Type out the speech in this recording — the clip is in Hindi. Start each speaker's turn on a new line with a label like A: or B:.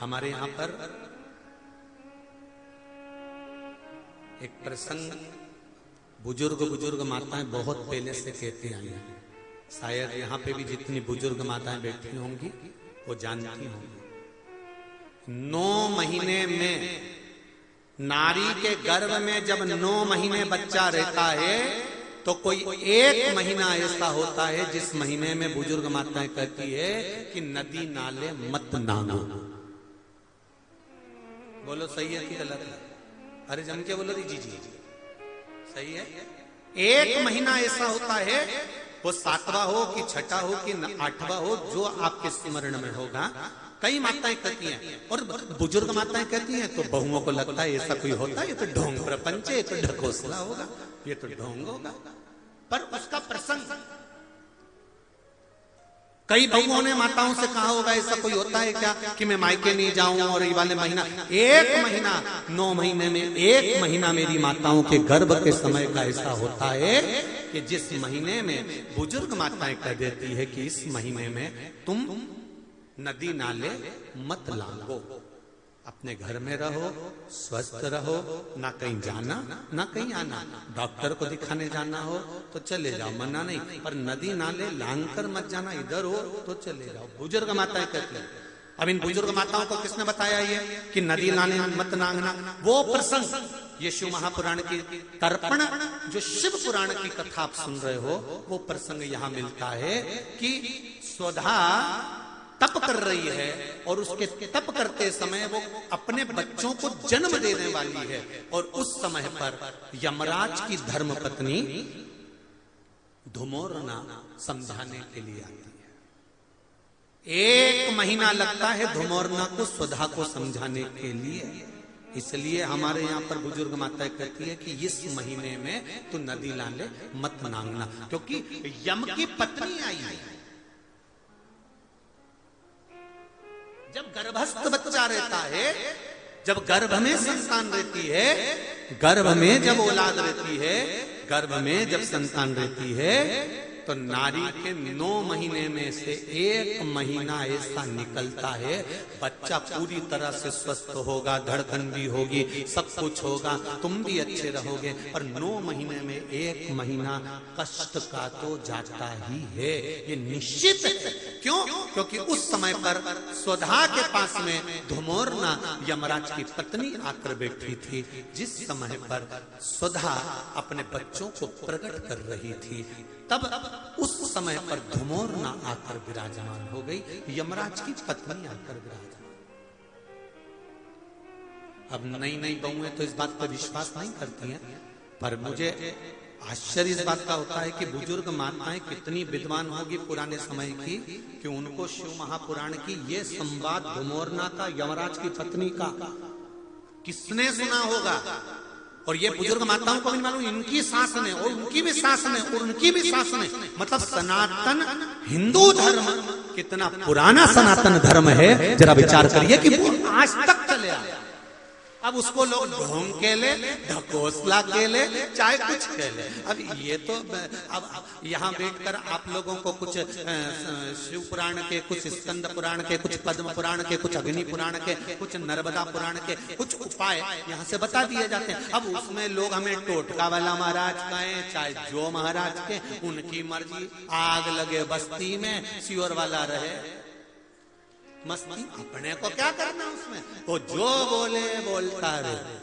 A: हमारे यहां पर एक प्रसंग बुजुर्ग माताएं बहुत पहले से कहती आई हैं। शायद यहाँ पे भी जितनी बुजुर्ग माताएं बैठी होंगी वो जानती होंगी। 9 महीने में नारी के गर्भ में जब 9 महीने बच्चा रहता है तो कोई एक महीना ऐसा होता है जिस महीने में बुजुर्ग माताएं कहती है कि नदी नाले मत नांगो। बोलो सही है कि गलत है? अरे जम के बोलो जी जी सही है। एक महीना ऐसा होता है, वो 7वां हो कि 6ठा हो कि 8वां हो, जो आपके स्मरण में होगा। कई माताएं कहती हैं और बुजुर्ग माताएं कहती हैं तो बहुओं को लगता है ऐसा कोई होता है, ये तो ढोंग प्रपंच है, ये तो ढकोसला होगा, ये तो ढोंग होगा। पर उसका प्रसंग कई बहुओं ने माताओं से कहा होगा ऐसा कोई होता है क्या कि मैं मायके नहीं जाऊं और ये वाले महीना, एक महीना 9 महीने में एक महीना मेरी माताओं के गर्भ के समय का ऐसा होता है कि जिस महीने में बुजुर्ग माताएं कह देती है कि इस महीने में तुम नदी नाले मत लांगो, अपने घर में रहो, स्वस्थ रहो, ना कहीं जाना ना कहीं आना। डॉक्टर को दिखाने जाना हो तो चले जाओ, मना नहीं, पर नदी नाले लांग कर मत जाना, इधर हो तो चले जाओ। बुजुर्ग माताएं कहती हैं। अब इन बुजुर्ग माताओं को किसने बताया ये कि नदी नाले मत नांगना? वो प्रसंग ये शिव महापुराण की तर्पण, जो शिव पुराण की कथा आप सुन रहे हो, वो प्रसंग यहां मिलता है कि स्वधा तप कर रही है और उसके तप करते समय वो अपने बच्चों को जन्म देने वाली है और उस समय पर यमराज की धर्म पत्नी धुमोरना समझाने के लिए आती है। 1 महीना लगता है धुमोरना को स्वधा को समझाने के लिए। इसलिए हमारे यहाँ पर बुजुर्ग माताएं कहती है कि इस महीने में तो नदी नाले मत नांगना, क्योंकि यम की पत्नी आई है। जब गर्भस्थ बच्चा रहता है, जब गर्भ में संतान रहती है, गर्भ में जब औलाद रहती है, गर्भ में जब संतान रहती है, तो नारी के 9 महीने में से 1 महीना ऐसा निकलता है, बच्चा पूरी तरह से स्वस्थ होगा, धड़कन भी होगी, सब कुछ होगा, तुम भी अच्छे रहोगे। पर 9 महीने में 1 महीना कष्ट का तो जाता ही है, ये निश्चित है। क्यों? क्योंकि उस समय पर स्वधा के पास में धुमोरना यमराज की पत्नी आकर बैठी थी, जिस समय पर स्वधा अपने बच्चों को प्रकट कर रही थी, तब उस समय पर धुमोरना आकर विराजमान हो गई, यमराज की पत्नी आकर विराजमान। अब नई बहुएं तो इस बात पर विश्वास नहीं करती हैं, पर मुझे आश्चर्य इस बात का होता है कि बुजुर्ग माताएं कितनी विद्वान होगी पुराने समय की कि उनको शिव महापुराण की ये संवाद धुमोरना का यमराज की पत्नी का किसने सुना होगा। और ये बुजुर्ग माताओं को भी मालूम, इनकी सास ने और उनकी भी सास ने और उनकी भी सास ने, मतलब सनातन हिंदू धर्म कितना पुराना सनातन धर्म है, जरा विचार करिए कि वो आज तक चले आया। अब उसको लोग ढोंग के ले, ढकोसला के ले, चाहे कुछ के ले। अब ये तो अब यहाँ बैठकर आप लोगों को कुछ शिव पुराण के, कुछ स्कंद पुराण के, कुछ पद्म पुराण के, कुछ अग्नि पुराण के, कुछ नर्मदा पुराण के कुछ उपाय यहाँ से बता दिए जाते हैं। अब उसमें लोग हमें टोटका वाला महाराज कहें, चाहे जो महाराज के, उनकी मर्जी। आग लगे बस्ती में, सियोर वाला रहे मस्ती, अपने को क्या करना उसमें, वो जो बोले बोलता रहे।